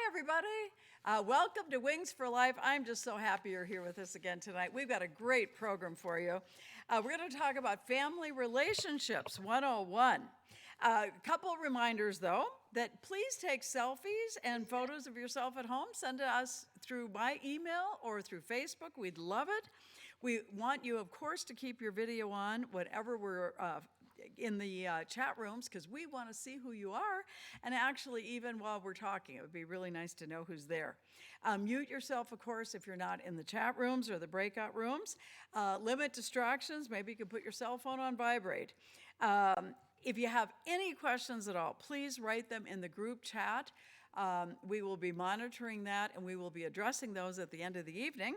everybody. Welcome to Wings for Life. I'm just so happy you're here with us again tonight. We've got a great program for you. We're going to talk about Family Relationships 101. A couple of reminders, though, that please take selfies and photos of yourself at home. Send to us through my email or through Facebook. We'd love it. We want you, of course, to keep your video on whenever we're in the chat rooms, because we want to see who you are, and actually even while we're talking it would be really nice to know who's there. Mute yourself, of course, if you're not in the chat rooms or the breakout rooms. Limit distractions. Maybe you can put your cell phone on vibrate. If you have any questions at all, please write them in the group chat. We will be monitoring that, and we will be addressing those at the end of the evening.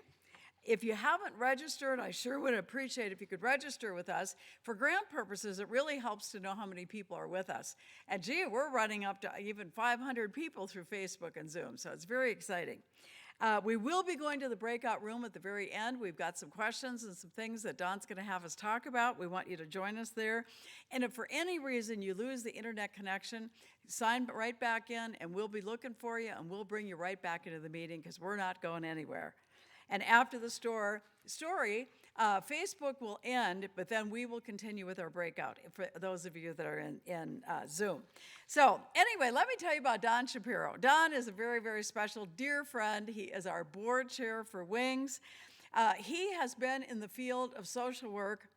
If you haven't registered, I sure would appreciate if you could register with us. For grant purposes, it really helps to know how many people are with us. And gee, we're running up to even 500 people through Facebook and Zoom, so it's very exciting. We will be going to the breakout room at the very end. We've got some questions and some things that Don's going to have us talk about. We want you to join us there. And if for any reason you lose the internet connection, sign right back in, and we'll be looking for you, and we'll bring you right back into the meeting, because we're not going anywhere. And after the story, Facebook will end, but then we will continue with our breakout for those of you that are in Zoom. So anyway, let me tell you about Don Shapiro. Don is a very, very special dear friend. He is our board chair for Wings. He has been in the field of social work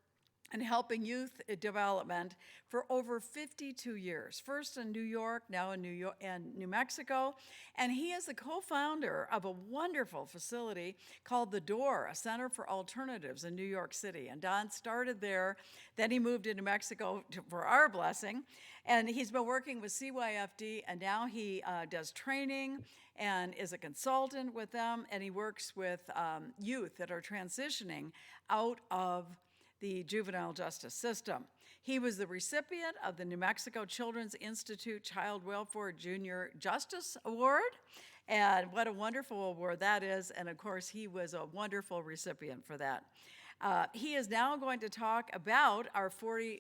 and helping youth development for over 52 years, first in New York, now in New Mexico. And he is the co-founder of a wonderful facility called The Door, a Center for Alternatives in New York City. And Don started there, then he moved to New Mexico for our blessing. And he's been working with CYFD, and now he does training and is a consultant with them, and he works with youth that are transitioning out of the juvenile justice system. He was the recipient of the New Mexico Children's Institute Child Welfare Junior Justice Award, and what a wonderful award that is, and of course he was a wonderful recipient for that. He is now going to talk about our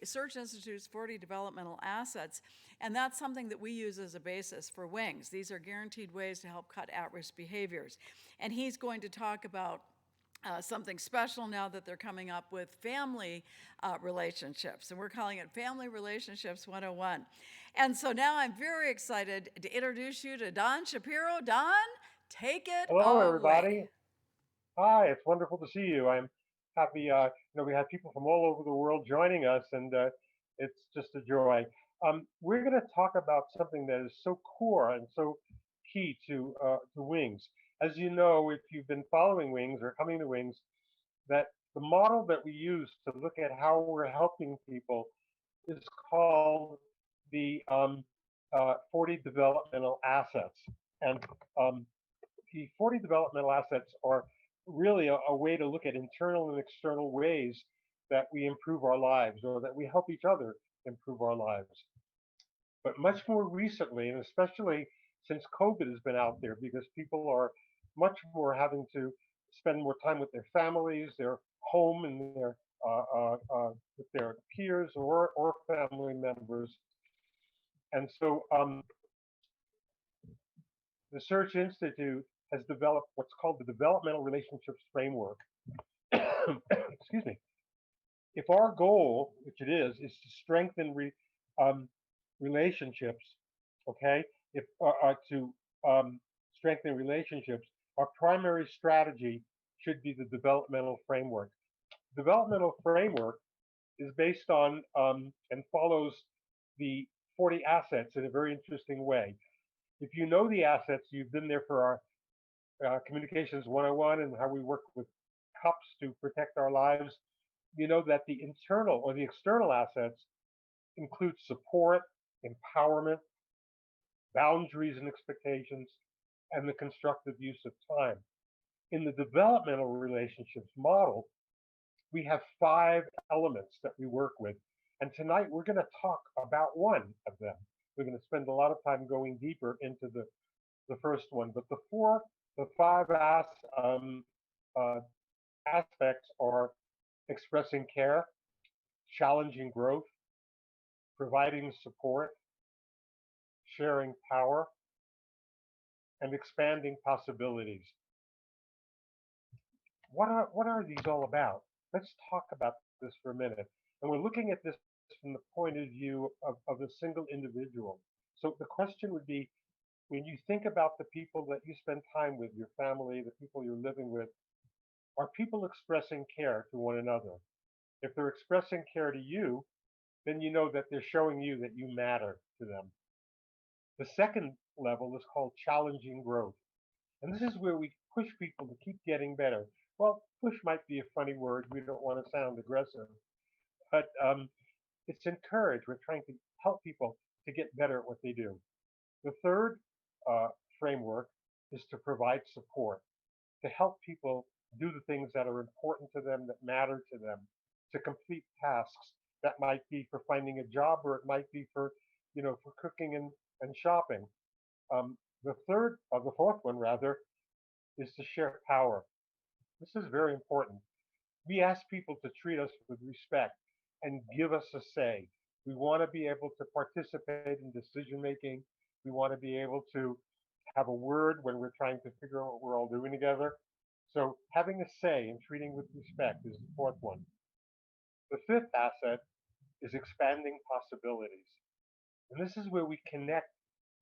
Search Institute's 40 developmental assets, and that's something that we use as a basis for Wings. These are guaranteed ways to help cut at-risk behaviors. And he's going to talk about something special now that they're coming up with family relationships, and we're calling it Family Relationships 101. And so now I'm very excited to introduce you to Don Shapiro. Don, take it Hello, away. everybody. Hi, it's wonderful to see you. I'm happy. We have people from all over the world joining us, and it's just a joy. We're going to talk about something that is so core and so key to Wings. As you know, if you've been following Wings or coming to Wings, that the model that we use to look at how we're helping people is called the 40 developmental assets. And the 40 developmental assets are really a way to look at internal and external ways that we improve our lives or that we help each other improve our lives. But much more recently, and especially since COVID has been out there, because people are much more having to spend more time with their families, their home, and with their peers or family members. And so the Search Institute has developed what's called the Developmental Relationships Framework. Excuse me. If our goal, which it is to strengthen relationships, okay, if to strengthen relationships, our primary strategy should be the developmental framework. Developmental framework is based on and follows the 40 assets in a very interesting way. If you know the assets, you've been there for our Communications 101 and how we work with cops to protect our lives. You know that the internal or the external assets include support, empowerment, boundaries and expectations, and the constructive use of time. In the developmental relationships model, we have 5 elements that we work with. And tonight we're going to talk about one of them. We're going to spend a lot of time going deeper into the first one. But the 5 aspects are expressing care, challenging growth, providing support, sharing power, and expanding possibilities. What are these all about? Let's talk about this for a minute. And we're looking at this from the point of view of a single individual. So the question would be, when you think about the people that you spend time with, your family, the people you're living with, are people expressing care to one another? If they're expressing care to you, then you know that they're showing you that you matter to them. The second level is called challenging growth. And this is where we push people to keep getting better. Well, push might be a funny word. We don't want to sound aggressive, but it's encourage. We're trying to help people to get better at what they do. The third uh, framework is to provide support, to help people do the things that are important to them, that matter to them, to complete tasks that might be for finding a job or it might be for, for cooking and shopping. The fourth one rather, is to share power. This is very important. We ask people to treat us with respect and give us a say. We want to be able to participate in decision making. We want to be able to have a word when we're trying to figure out what we're all doing together. So having a say and treating with respect is the fourth one. The fifth asset is expanding possibilities. And this is where we connect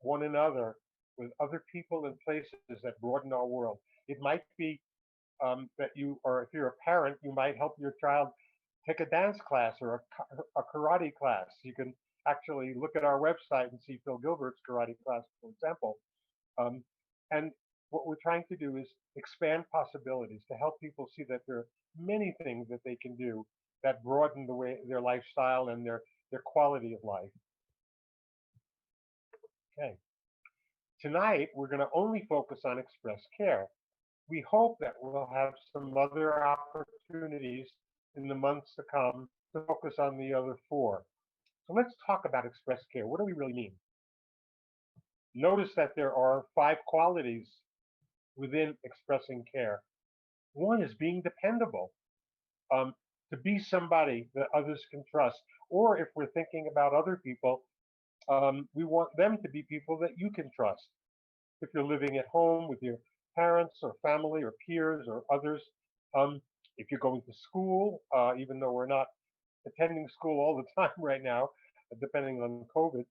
one another with other people and places that broaden our world. It might be that you, or if you're a parent, you might help your child take a dance class or a karate class. You can actually look at our website and see Phil Gilbert's karate class, for example. Um, and what we're trying to do is expand possibilities to help people see that there are many things that they can do that broaden the way their lifestyle and their quality of life. Okay. Tonight, we're going to only focus on express care. We hope that we'll have some other opportunities in the months to come to focus on the other four. So let's talk about express care. What do we really mean? Notice that there are five qualities within expressing care. One is being dependable, um, to be somebody that others can trust. Or if we're thinking about other people, we want them to be people that you can trust. If you're living at home with your parents or family or peers or others, if you're going to school, even though we're not attending school all the time right now, depending on COVID,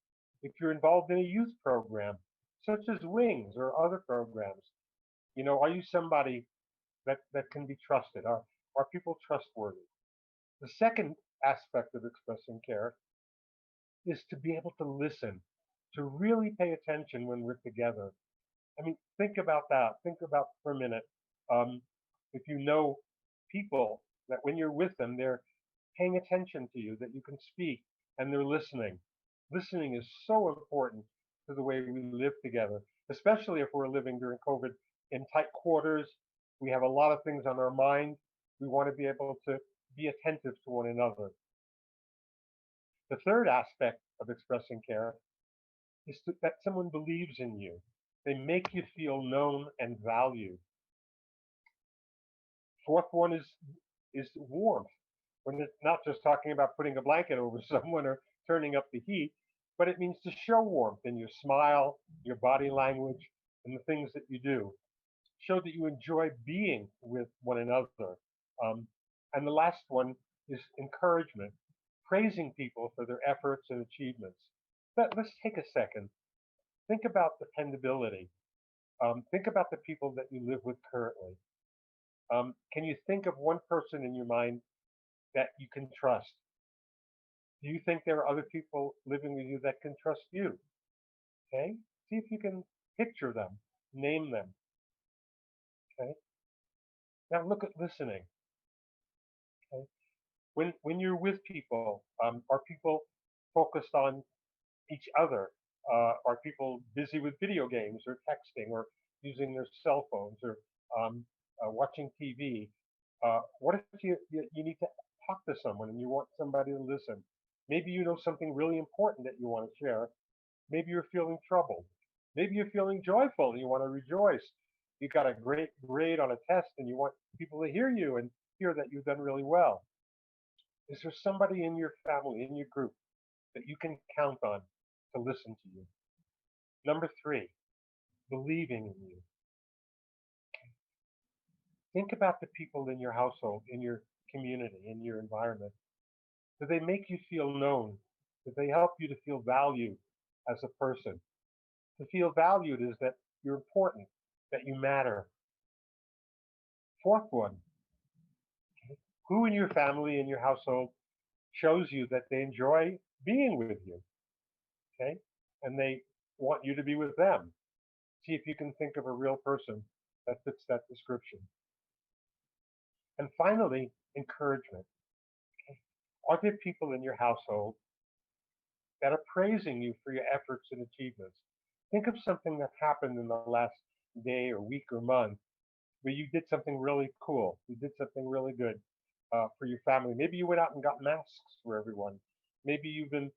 if you're involved in a youth program, such as Wings or other programs, are you somebody that can be trusted? Are people trustworthy? The second aspect of expressing care is to be able to listen, to really pay attention when we're together. I mean, think about that. Think about for a minute. Um, if you know people that when you're with them, they're paying attention to you, that you can speak and they're listening. Listening is so important to the way we live together, especially if we're living during COVID in tight quarters. We have a lot of things on our mind. We want to be able to be attentive to one another. The third aspect of expressing care is that someone believes in you. They make you feel known and valued. Fourth one is warmth. When it's not just talking about putting a blanket over someone or turning up the heat, but it means to show warmth in your smile, your body language, and the things that you do. Show that you enjoy being with one another. Um, and the last one is encouragement, praising people for their efforts and achievements. But let's take a second. Think about dependability. Think about the people that you live with currently. Can you think of one person in your mind that you can trust? Do you think there are other people living with you that can trust you? Okay. See if you can picture them, name them. Okay. Now look at listening. Okay. When you're with people, are people focused on each other? Are people busy with video games or texting or using their cell phones or watching TV? What if you need to talk to someone and you want somebody to listen? Maybe you know something really important that you want to share. Maybe you're feeling troubled. Maybe you're feeling joyful and you want to rejoice. You got a great grade on a test and you want people to hear you and hear that you've done really well. Is there somebody in your family, in your group, that you can count on to listen to you? Number three, believing in you. Think about the people in your household, in your community, in your environment. Do they make you feel known? Do they help you to feel valued as a person? To feel valued is that you're important, that you matter. Fourth one, who in your family, in your household, shows you that they enjoy being with you, okay? And they want you to be with them. See if you can think of a real person that fits that description. And finally, encouragement. Are there people in your household that are praising you for your efforts and achievements? Think of something that happened in the last day or week or month where you did something really cool. You did something really good for your family. Maybe you went out and got masks for everyone. Maybe you've been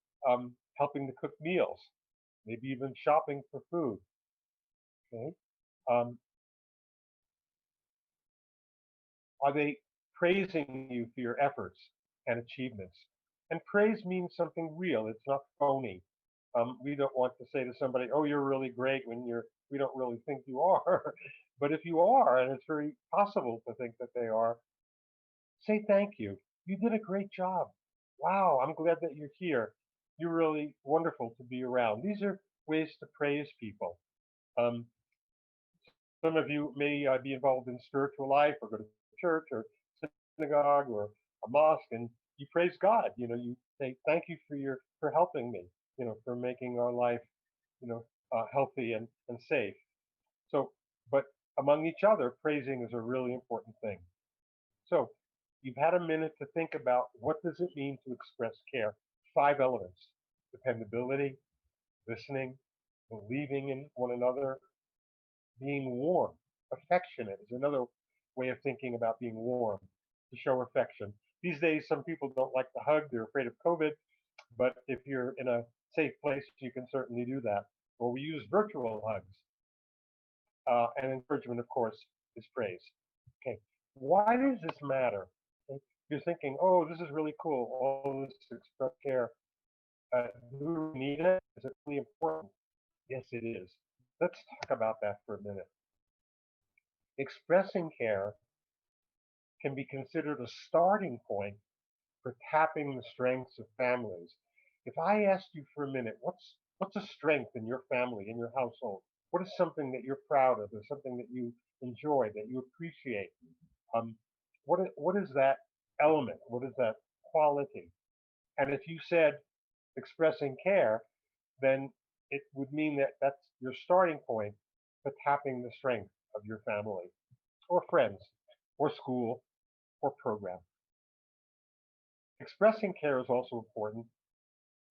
helping to cook meals. Maybe you've been shopping for food. Okay. Um, are they praising you for your efforts and achievements? And praise means something real. It's not phony. We don't want to say to somebody, "Oh, you're really great," when we don't really think you are. But if you are, and it's very possible to think that they are, say thank you. You did a great job. Wow, I'm glad that you're here. You're really wonderful to be around. These are ways to praise people. Um, some of you may be involved in spiritual life or go to church or synagogue or a mosque, and you praise God. You say thank you for helping me. For making our life, you know, healthy and safe. So, but among each other, praising is a really important thing. So, you've had a minute to think about what does it mean to express care. Five elements: dependability, listening, believing in one another, being warm, affectionate is another way of thinking about being warm, to show affection. These days, some people don't like to hug; they're afraid of COVID. But if you're in a safe place, you can certainly do that. Or we use virtual hugs. And encouragement, of course, is praise. Okay. Why does this matter? Okay. You're thinking, oh, this is really cool. All this express care. Do we need it? Is it really important? Yes, it is. Let's talk about that for a minute. Expressing care can be considered a starting point for tapping the strengths of families. If I asked you for a minute, what's a strength in your family, in your household? What is something that you're proud of, or something that you enjoy, that you appreciate? Um, what is that element? What is that quality? And if you said expressing care, then it would mean that that's your starting point for tapping the strength of your family, or friends, or school, or program. Expressing care is also important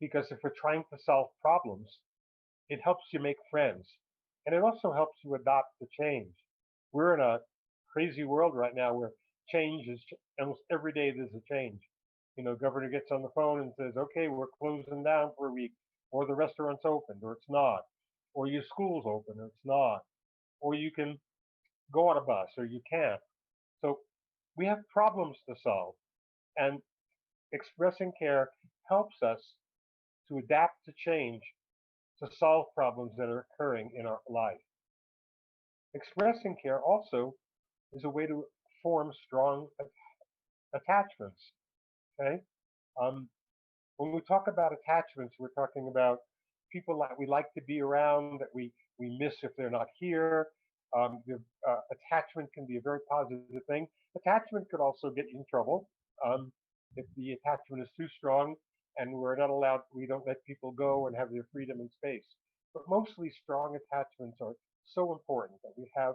because if we're trying to solve problems, it helps you make friends. And it also helps you adopt the change. We're in a crazy world right now where change is almost every day there's a change. Governor gets on the phone and says, okay, we're closing down for a week, or the restaurant's open, or it's not, or your school's open, or it's not, or you can go on a bus, or you can't. So we have problems to solve. And expressing care helps us to adapt to change to solve problems that are occurring in our life. Expressing care also is a way to form strong attachments. Okay, um, when we talk about attachments, we're talking about people that we like to be around, that we miss if they're not here. Attachment can be a very positive thing. Attachment could also get you in trouble um, if the attachment is too strong and we're not allowed. We don't let people go and have their freedom and space. But mostly, strong attachments are so important that we have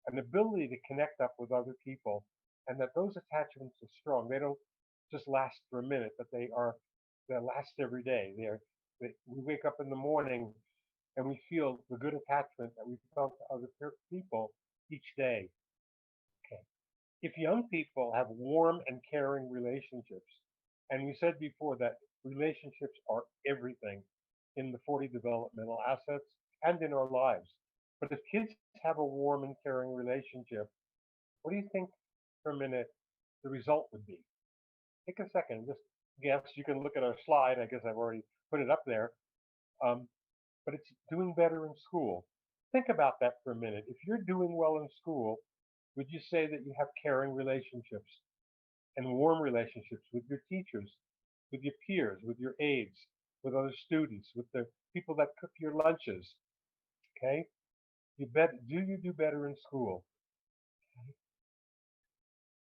an ability to connect up with other people, and that those attachments are strong. They don't just last for a minute, but they last every day. We wake up in the morning and we feel the good attachment that we felt to other people each day. Okay. If young people have warm and caring relationships, and we said before that relationships are everything in the 40 developmental assets and in our lives. But if kids have a warm and caring relationship, what do you think for a minute the result would be? Take a second and just guess. You can look at our slide. I guess I've already put it up there. Um, but it's doing better in school. Think about that for a minute. If you're doing well in school, would you say that you have caring relationships and warm relationships with your teachers, with your peers, with your aides, with other students, with the people that cook your lunches? Okay, do you do better in school?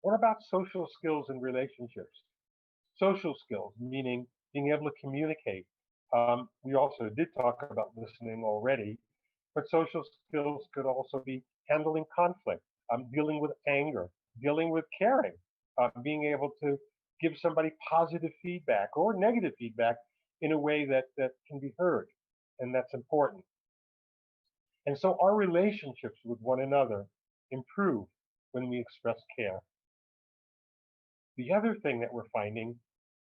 What about social skills and relationships? Social skills, meaning being able to communicate. We also did talk about listening already, but social skills could also be handling conflict, dealing with anger, dealing with caring, being able to give somebody positive feedback or negative feedback in a way that can be heard, and that's important. And so our relationships with one another improve when we express care. The other thing that we're finding,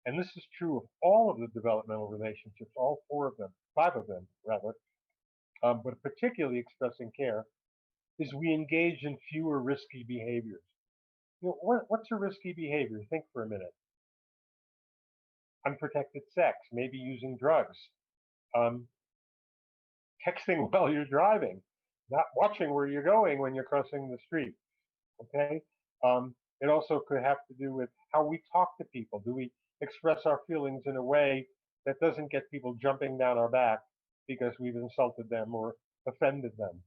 and this is true of all of the developmental relationships, all four of them, five of them rather, but particularly expressing care, is we engage in fewer risky behaviors. What's a risky behavior? Think for a minute. Unprotected sex, maybe using drugs, um, texting while you're driving, not watching where you're going when you're crossing the street. Okay. It also could have to do with how we talk to people. Do we express our feelings in a way that doesn't get people jumping down our back because we've insulted them or offended them?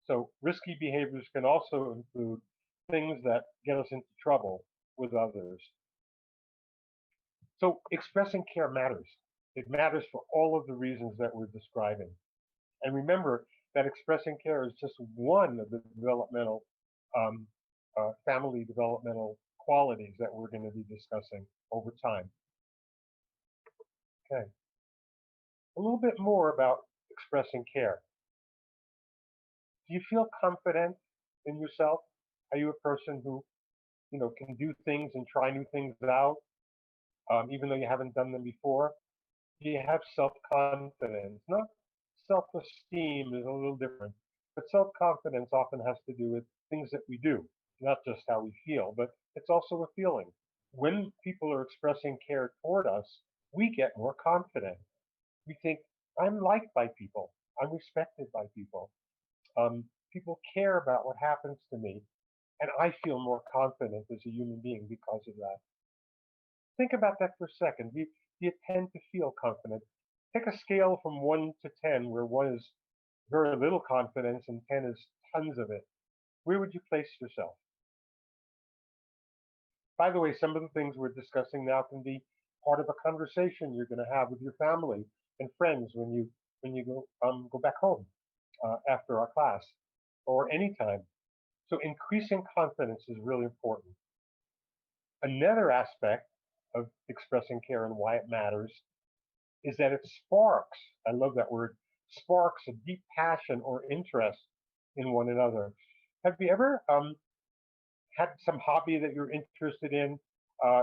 So risky behaviors can also include things that get us into trouble with others. So expressing care matters. It matters for all of the reasons that we're describing. And remember that expressing care is just one of the developmental, um, family developmental qualities that we're going to be discussing over time. Okay. A little bit more about expressing care. Do you feel confident in yourself? Are you a person who, can do things and try new things out, even though you haven't done them before? Do you have self-confidence? Not self-esteem is a little different, but self-confidence often has to do with things that we do, not just how we feel, but it's also a feeling. When people are expressing care toward us, we get more confident. We think, I'm liked by people. I'm respected by people. People care about what happens to me, and I feel more confident as a human being because of that. Think about that for a second. Do you tend to feel confident? Take a scale from 1 to 10, where 1 is very little confidence and 10 is tons of it. Where would you place yourself? By the way, some of the things we're discussing now can be part of a conversation you're going to have with your family and friends when you go back home after our class or anytime. So increasing confidence is really important. Another aspect of expressing care and why it matters is that it sparks, I love that word, sparks a deep passion or interest in one another. Have you ever had some hobby that you're interested in, uh,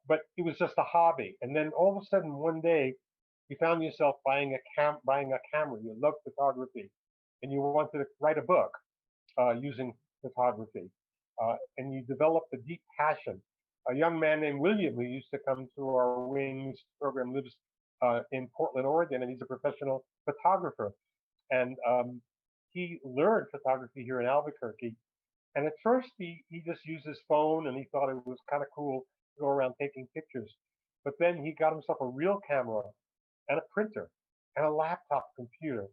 but it was just a hobby, and then all of a sudden one day you found yourself buying a camera. You love photography, and you wanted to write a book using photography, and you developed a deep passion. A young man named William, who used to come to our Wings program, lives in Portland, Oregon, and he's a professional photographer. And he learned photography here in Albuquerque. And at first, he just used his phone, and he thought it was kind of cool to go around taking pictures. But then he got himself a real camera and a printer and a laptop computer,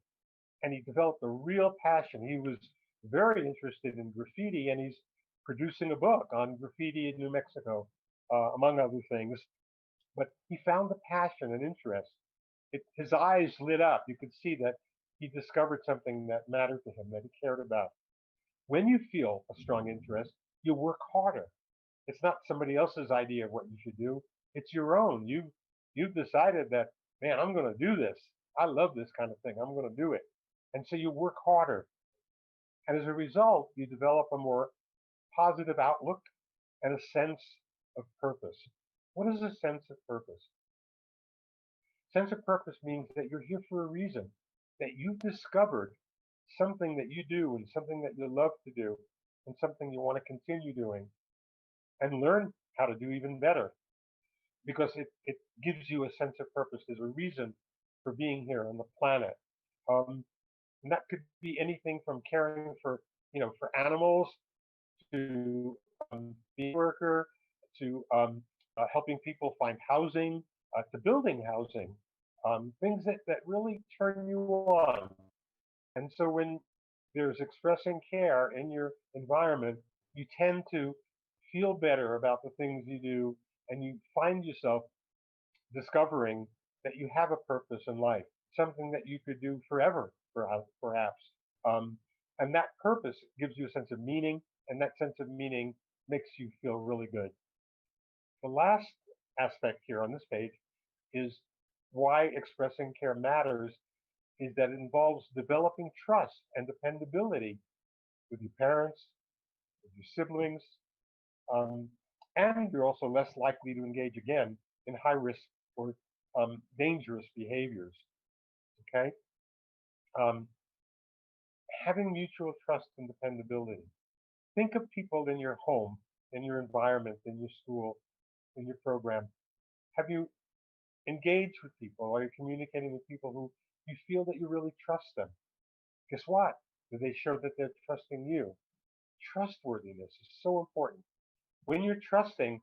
and he developed a real passion. He was very interested in graffiti, and he's producing a book on graffiti in New Mexico, among other things. But he found the passion and interest. His eyes lit up. You could see that he discovered something that mattered to him, that he cared about. When you feel a strong interest, you work harder. It's not somebody else's idea of what you should do. It's your own. You've decided that, man, I'm going to do this. I love this kind of thing. I'm going to do it. And so you work harder. And as a result, you develop a more positive outlook and a sense of purpose. What is a sense of purpose? Sense of purpose means that you're here for a reason, that you've discovered something that you do and something that you love to do and something you want to continue doing and learn how to do even better because it gives you a sense of purpose. There's a reason for being here on the planet. Um, And that could be anything from caring for, for animals to being a worker to helping people find housing to building housing, things that really turn you on. And so when there's expressing care in your environment, you tend to feel better about the things you do, and you find yourself discovering that you have a purpose in life, something that you could do forever, perhaps. Um, and that purpose gives you a sense of meaning, and that sense of meaning makes you feel really good. The last aspect here on this page is why expressing care matters is that it involves developing trust and dependability with your parents, with your siblings, um, and you're also less likely to engage again in high risk or dangerous behaviors. Okay, um, having mutual trust and dependability. Think of people in your home, in your environment, in your school, in your program. Have you engaged with people? Are you communicating with people who you feel that you really trust them? Guess what? Do they show that they're trusting you? Trustworthiness is so important. When you're trusting,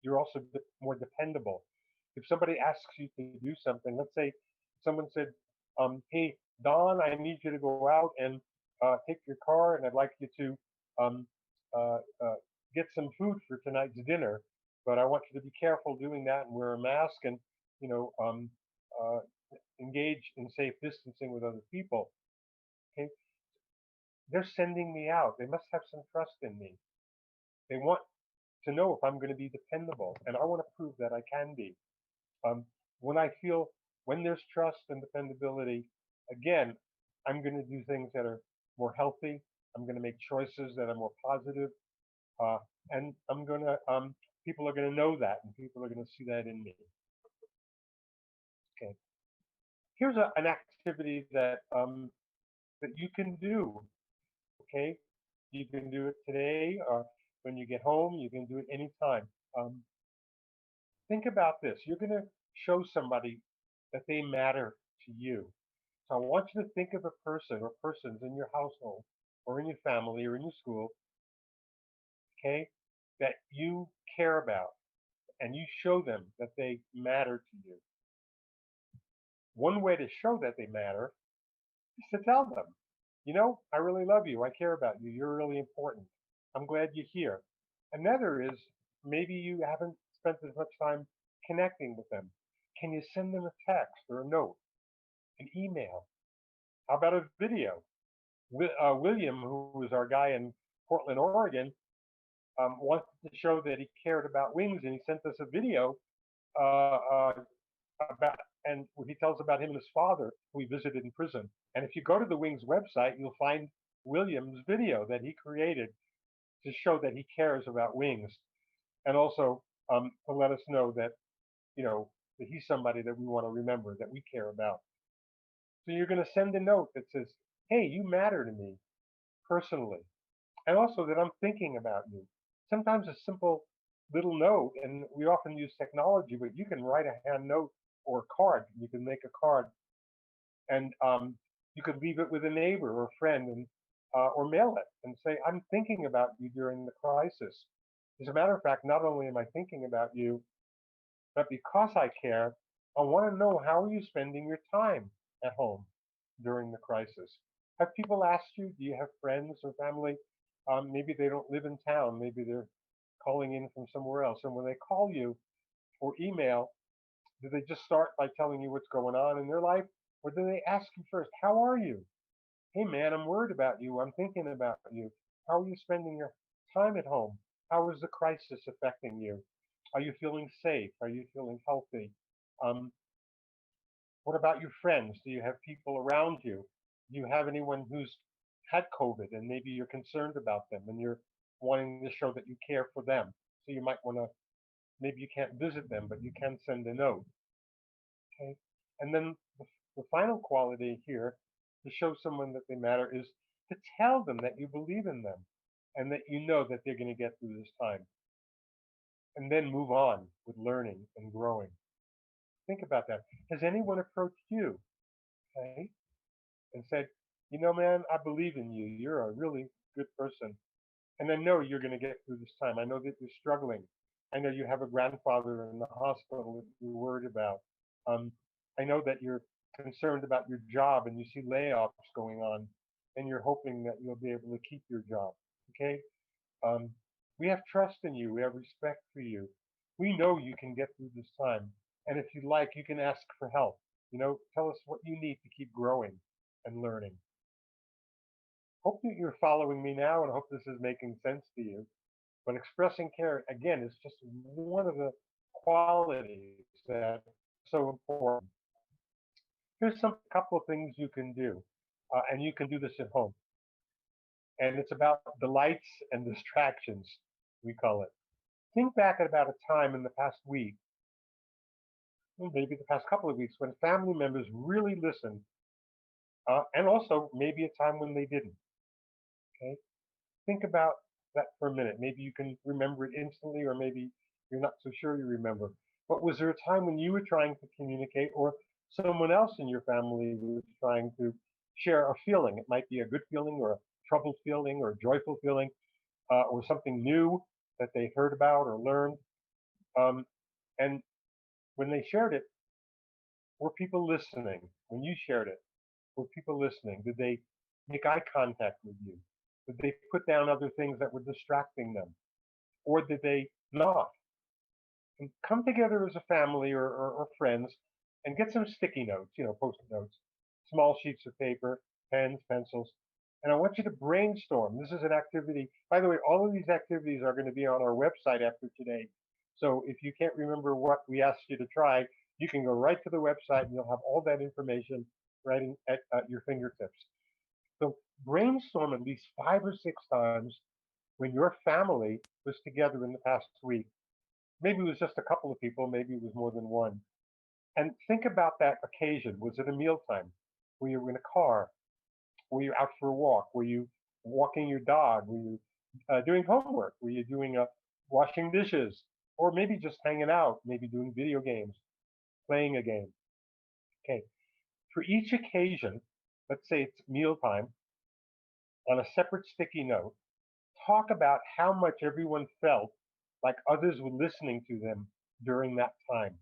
you're also more dependable. If somebody asks you to do something, let's say someone said, "Hey, Don, I need you to go out and take your car, and I'd like you to um, uh, uh, get some food for tonight's dinner, but I want you to be careful doing that and wear a mask and you know um, uh, engage in safe distancing with other people." Okay, they're sending me out. They must have some trust in me. They want to know if I'm going to be dependable, and I want to prove that I can be. Um, when I feel when there's trust and dependability, again, I'm going to do things that are more healthy. I'm going to make choices that are more positive, uh, and I'm going to people are going to know that, and people are going to see that in me. Okay, here's an activity that you can do. Okay, you can do it today or when you get home. You can do it anytime. Um, think about this. You're going to show somebody that they matter to you. So I want you to think of a person or persons in your household or in your family or in your school, okay, that you care about and you show them that they matter to you. One way to show that they matter is to tell them, I really love you. I care about you. You're really important. I'm glad you're here. Another is maybe you haven't spent as much time connecting with them. Can you send them a text or a note, an email? How about a video? William, who was our guy in Portland, Oregon, wanted to show that he cared about wings, and he sent us a video uh, uh, about, and he tells about him and his father who he visited in prison. And if you go to the Wings website, you'll find William's video that he created to show that he cares about wings, and also to let us know that you know that he's somebody that we want to remember, that we care about. So you're going to send a note that says, "Hey, you matter to me personally," and also that I'm thinking about you. Sometimes a simple little note, and we often use technology, but you can write a hand note or a card. You can make a card, and you could leave it with a neighbor or a friend, and or mail it and say, "I'm thinking about you during the crisis." As a matter of fact, not only am I thinking about you, but because I care, I want to know how are you spending your time at home during the crisis. Have people asked you, do you have friends or family? Maybe they don't live in town. Maybe they're calling in from somewhere else. And when they call you or email, do they just start by telling you what's going on in their life? Or do they ask you first, how are you? Hey, man, I'm worried about you. I'm thinking about you. How are you spending your time at home? How is the crisis affecting you? Are you feeling safe? Are you feeling healthy? Um, what about your friends? Do you have people around you? Do you have anyone who's had COVID and maybe you're concerned about them and you're wanting to show that you care for them? So you might want to, maybe you can't visit them, but you can send a note. Okay. And then the final quality here to show someone that they matter is to tell them that you believe in them and that you know that they're going to get through this time. And then move on with learning and growing. Think about that. Has anyone approached you, okay, and said, Man, I believe in you. You're a really good person. And I know you're going to get through this time. I know that you're struggling. I know you have a grandfather in the hospital that you're worried about. Um, I know that you're concerned about your job and you see layoffs going on and you're hoping that you'll be able to keep your job. Okay? Um, we have trust in you. We have respect for you. We know you can get through this time. And if you like, you can ask for help. Tell us what you need to keep growing and learning. Hope that you're following me now and I hope this is making sense to you. But expressing care, again, is just one of the qualities that are so important. Here's some couple of things you can do, and you can do this at home. And it's about delights and distractions, we call it. Think back at about a time in the past week, maybe the past couple of weeks, when family members really listened, and also maybe a time when they didn't. Okay, think about that for a minute. Maybe you can remember it instantly, or maybe you're not so sure you remember. But was there a time when you were trying to communicate, or someone else in your family was trying to share a feeling? It might be a good feeling, or a troubled feeling, or a joyful feeling, or something new that they heard about or learned. Um, and when they shared it, were people listening? When you shared it, were people listening? Did they make eye contact with you? Did they put down other things that were distracting them? Or did they not? And come together as a family or friends and get some sticky notes, post-it notes, small sheets of paper, pens, pencils. And I want you to brainstorm. This is an activity. By the way, all of these activities are going to be on our website after today. So if you can't remember what we asked you to try, you can go right to the website and you'll have all that information right at your fingertips. So brainstorm at least 5 or 6 times when your family was together in the past week. Maybe it was just a couple of people, maybe it was more than one. And think about that occasion. Was it a mealtime? Were you in a car? Were you out for a walk? Were you walking your dog? Were you doing homework? Were you doing washing dishes? Or maybe just hanging out, maybe doing video games, playing a game. Okay. For each occasion, let's say it's mealtime, on a separate sticky note, talk about how much everyone felt like others were listening to them during that time.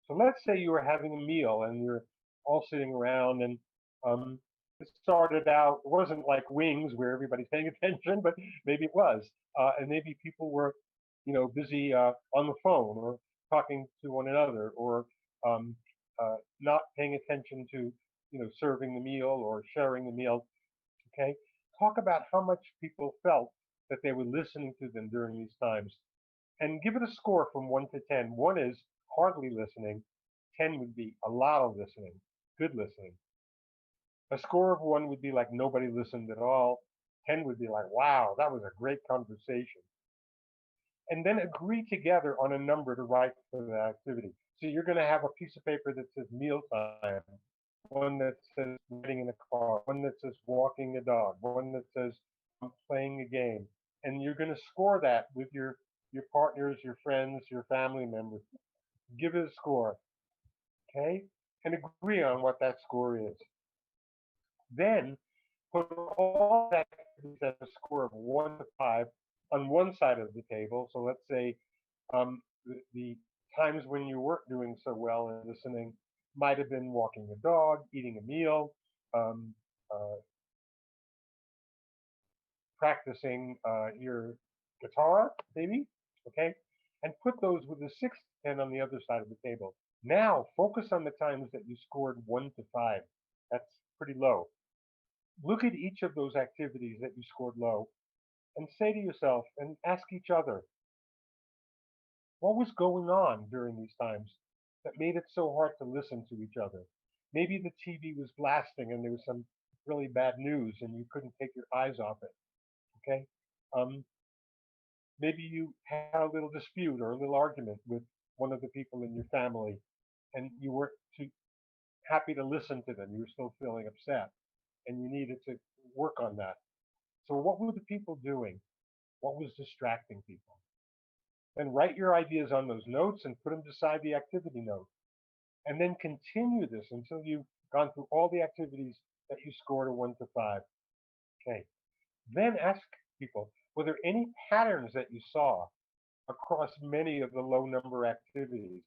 So let's say you were having a meal and you're all sitting around and um, it started out, it wasn't like Wings where everybody's paying attention, but maybe it was. And maybe people were, busy on the phone or talking to one another or um, not paying attention to, serving the meal or sharing the meal. Okay. Talk about how much people felt that they were listening to them during these times and give it a score from 1 to 10. 1 is hardly listening, 10 would be a lot of listening, good listening. A score of 1 would be like nobody listened at all. 10 would be like, wow, that was a great conversation. And then agree together on a number to write for the activity. So you're going to have a piece of paper that says mealtime, one that says riding in a car, one that says walking a dog, one that says playing a game. And you're going to score that with your partners, your friends, your family members. Give it a score, okay? And agree on what that score is. Then put all that at a score of 1 to 5 on one side of the table. So let's say the times when you weren't doing so well in listening might have been walking a dog, eating a meal, um, uh, practicing your guitar, maybe, okay? And put those with a 6 to 10 on the other side of the table. Now focus on the times that you scored 1 to 5. That's pretty low. Look at each of those activities that you scored low and say to yourself and ask each other, what was going on during these times that made it so hard to listen to each other? Maybe the TV was blasting and there was some really bad news and you couldn't take your eyes off it. Okay. Um, Maybe you had a little dispute or a little argument with one of the people in your family and you weren't too happy to listen to them. You were still feeling upset and you needed to work on that. So, what were the people doing? What was distracting people? Then write your ideas on those notes and put them beside the activity note. And then continue this until you've gone through all the activities that you scored a 1 to 5. Okay. Then ask people, were there any patterns that you saw across many of the low number activities?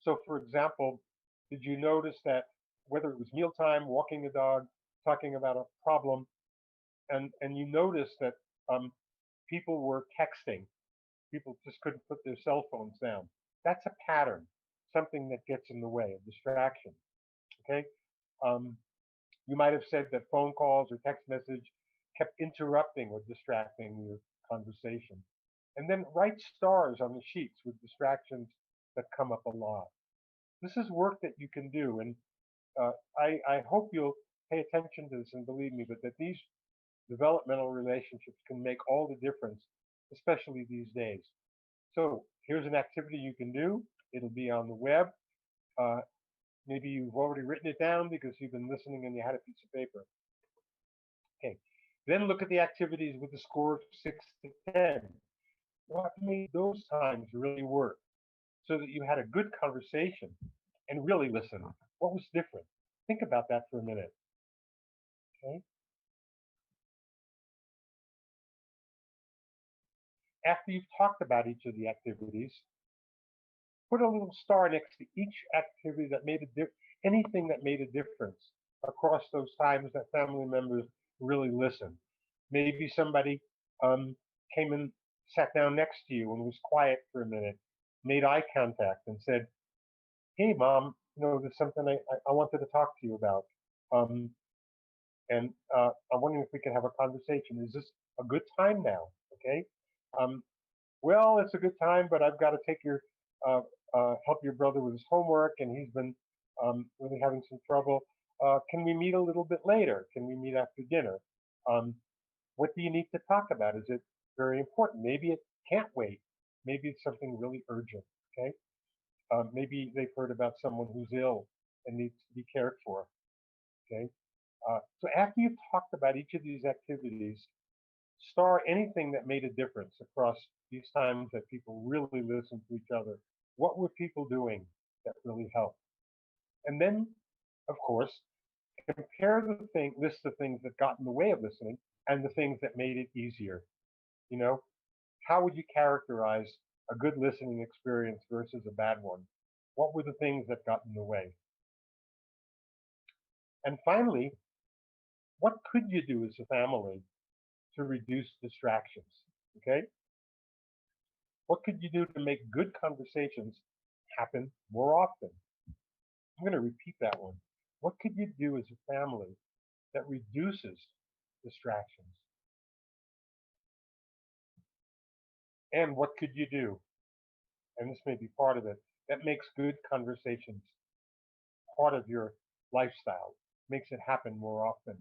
So, for example, did you notice that whether it was mealtime, walking the dog, talking about a problem, and you noticed that um, people were texting, people just couldn't put their cell phones down. That's a pattern, something that gets in the way, a distraction. Okay. Um, you might have said that phone calls or text message kept interrupting or distracting your conversation. And then write stars on the sheets with distractions that come up a lot. This is work that you can do, and I hope you'll pay attention to this and believe me, but that these developmental relationships can make all the difference, especially these days. So here's an activity you can do. It'll be on the web. Uh, Maybe you've already written it down because you've been listening and you had a piece of paper. Okay. Then look at the activities with the score of 6 to 10. What made those times really work so that you had a good conversation and really listened? What was different? Think about that for a minute. Okay. After you've talked about each of the activities, put a little star next to each activity that made a anything that made a difference across those times that family members really listened. Maybe somebody um, came and sat down next to you and was quiet for a minute, made eye contact, and said, "Hey, mom, there's something I wanted to talk to you about, um, and I'm wondering if we can have a conversation. Is this a good time now?" Okay. Um, well, it's a good time, but I've got to take your uh, help your brother with his homework, and he's been really having some trouble. Can we meet a little bit later? Can we meet after dinner? Um, what do you need to talk about? Is it very important? Maybe it can't wait. Maybe it's something really urgent. Okay. Maybe they've heard about someone who's ill and needs to be cared for. Okay. So after you've talked about each of these activities, star anything that made a difference across these times that people really listened to each other. What were people doing that really helped? And then, of course, compare the list of things that got in the way of listening and the things that made it easier. You know, how would you characterize a good listening experience versus a bad one? What were the things that got in the way? And finally, what could you do as a family to reduce distractions? Okay, what could you do to make good conversations happen more often? I'm going to repeat that one. What could you do as a family that reduces distractions? And what could you do? And this may be part of it, that makes good conversations part of your lifestyle, makes it happen more often.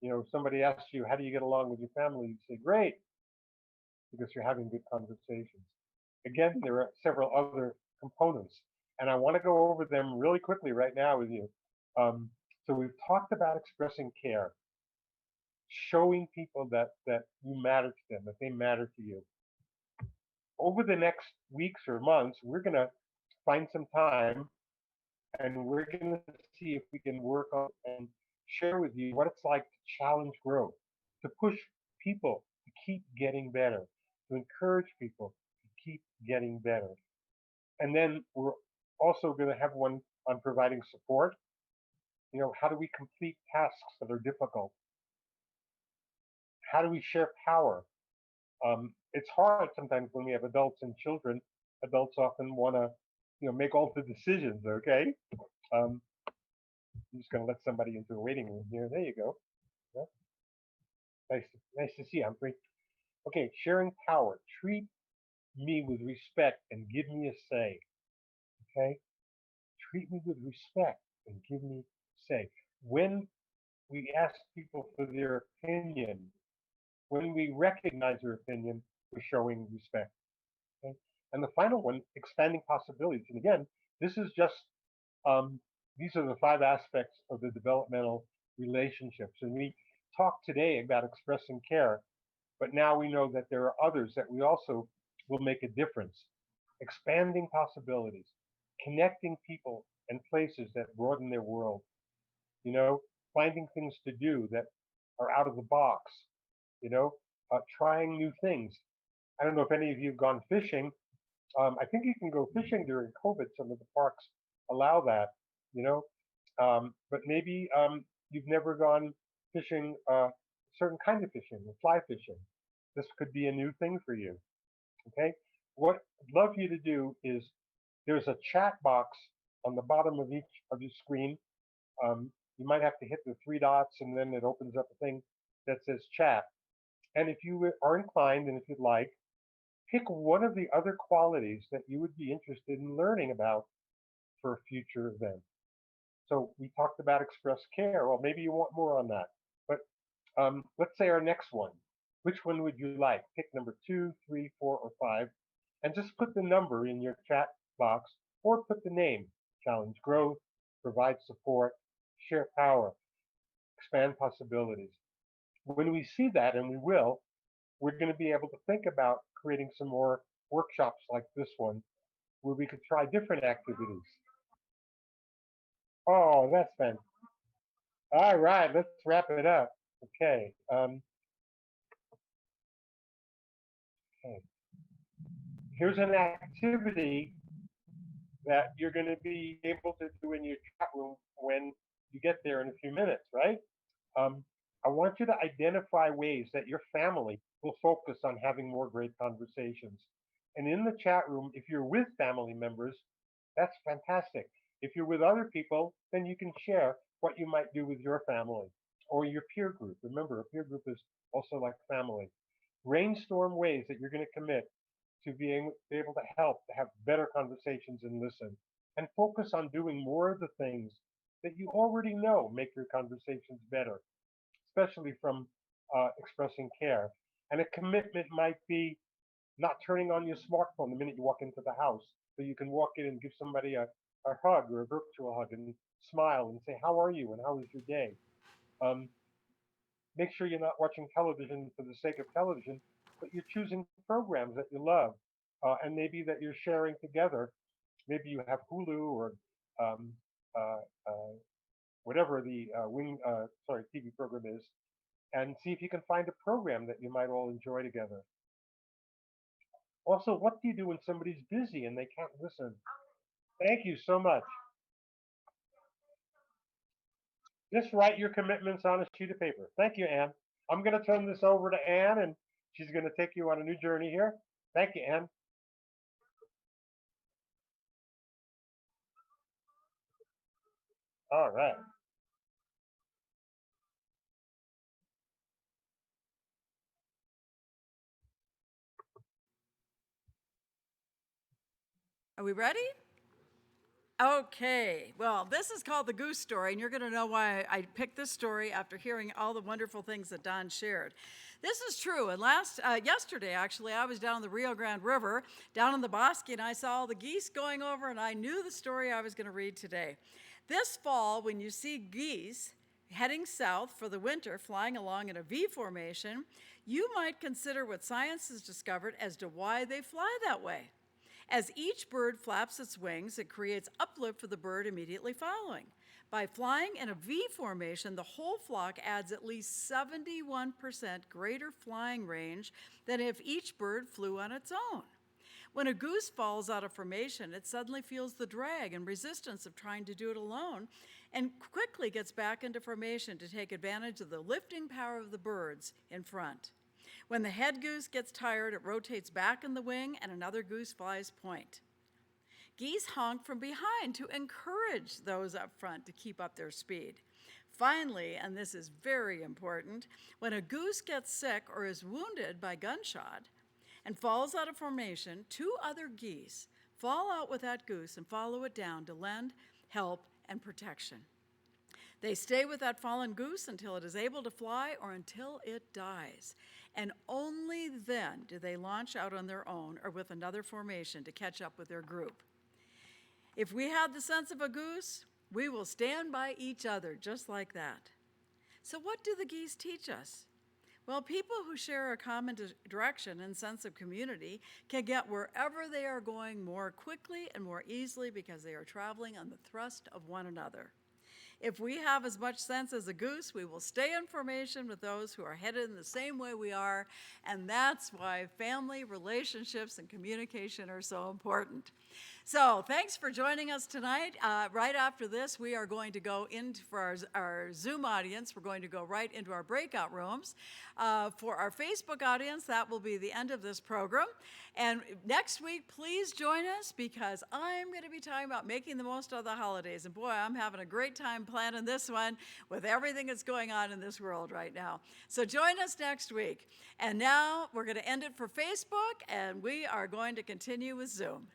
If somebody asks you, how do you get along with your family? You say, great, because you're having good conversations. Again, there are several other components, and I want to go over them really quickly right now with you. So we've talked about expressing care, showing people that you matter to them, that they matter to you. Over the next weeks or months, we're going to find some time and we're going to see if we can work on and share with you what it's like to challenge growth, to push people to keep getting better, to encourage people to keep getting better. And then we're also going to have one on providing support. How do we complete tasks that are difficult? How do we share power? It's hard sometimes when we have adults and children. Adults often want to, make all the decisions. Okay, I'm just going to let somebody into a waiting room here. There you go. Yeah. Nice to see you, Humphrey. Okay, sharing power. Treat me with respect and give me a say. Okay, treat me with respect and give me say. When we ask people for their opinion, when we recognize their opinion, we're showing respect. Okay? And the final one, expanding possibilities. And again, this is just um, these are the 5 aspects of the developmental relationships. And we talked today about expressing care, but now we know that there are others that we also will make a difference. Expanding possibilities, connecting people and places that broaden their world. You know, finding things to do that are out of the box, you know, trying new things. I don't know if any of you have gone fishing. I think you can go fishing during COVID. Some of the parks allow that, you know, but maybe you've never gone fishing, a certain kind of fishing, fly fishing. This could be a new thing for you. Okay. What I'd love you to do is there's a chat box on the bottom of each of your screen. You might have to hit the three dots and then it opens up a thing that says chat. And if you are inclined and if you'd like, pick one of the other qualities that you would be interested in learning about for a future event. So we talked about express care. Well, maybe you want more on that. But let's say our next one. Which one would you like? Pick number 2, 3, 4, or 5, and just put the number in your chat box or put the name. Challenge growth, provide support, share power, expand possibilities. When we see that, and we will, we're going to be able to think about creating some more workshops like this one where we could try different activities. Oh, that's fun. All right, let's wrap it up. Okay. Okay. Here's an activity that you're going to be able to do in your chat room when you get there in a few minutes, right? I want you to identify ways that your family will focus on having more great conversations. And in the chat room, if you're with family members, that's fantastic. If you're with other people, then you can share what you might do with your family or your peer group. Remember, a peer group is also like family. Brainstorm ways that you're going to commit to being able to help to have better conversations and listen. And focus on doing more of the things that you already know make your conversations better, especially from expressing care. And a commitment might be not turning on your smartphone the minute you walk into the house, so you can walk in and give somebody a hug or a virtual hug and smile and say, "How are you?" and "How was your day?" Um, Make sure you're not watching television for the sake of television, but you're choosing programs that you love, and maybe that you're sharing together. Maybe you have Hulu or um, uh, uh, whatever the TV program is, and see if you can find a program that you might all enjoy together. Also, what do you do when somebody's busy and they can't listen? Thank you so much. Just write your commitments on a sheet of paper. Thank you, Anne. I'm going to turn this over to Anne, and she's going to take you on a new journey here. Thank you, Anne. All right. Are we ready? Okay, well, this is called the Goose Story, and you're going to know why I picked this story after hearing all the wonderful things that Don shared. This is true, and yesterday, actually, I was down the Rio Grande River, down in the Bosque, and I saw all the geese going over, and I knew the story I was going to read today. This fall, when you see geese heading south for the winter, flying along in a V formation, you might consider what science has discovered as to why they fly that way. As each bird flaps its wings, it creates uplift for the bird immediately following. By flying in a V formation, the whole flock adds at least 71% greater flying range than if each bird flew on its own. When a goose falls out of formation, it suddenly feels the drag and resistance of trying to do it alone and quickly gets back into formation to take advantage of the lifting power of the birds in front. When the head goose gets tired, it rotates back in the wing and another goose flies point. Geese honk from behind to encourage those up front to keep up their speed. Finally, and this is very important, when a goose gets sick or is wounded by gunshot and falls out of formation, two other geese fall out with that goose and follow it down to lend help and protection. They stay with that fallen goose until it is able to fly or until it dies. And only then do they launch out on their own or with another formation to catch up with their group. If we had the sense of a goose, we will stand by each other just like that. So what do the geese teach us? Well, people who share a common direction and sense of community can get wherever they are going more quickly and more easily because they are traveling on the thrust of one another. If we have as much sense as a goose, we will stay in formation with those who are headed in the same way we are, and that's why family relationships and communication are so important. So thanks for joining us tonight. Right after this, we are going to go into, for our Zoom audience, we're going to go right into our breakout rooms. For our Facebook audience, that will be the end of this program. And next week, please join us because I'm going to be talking about making the most of the holidays. And boy, I'm having a great time planning this one with everything that's going on in this world right now. So join us next week. And now we're going to end it for Facebook, and we are going to continue with Zoom.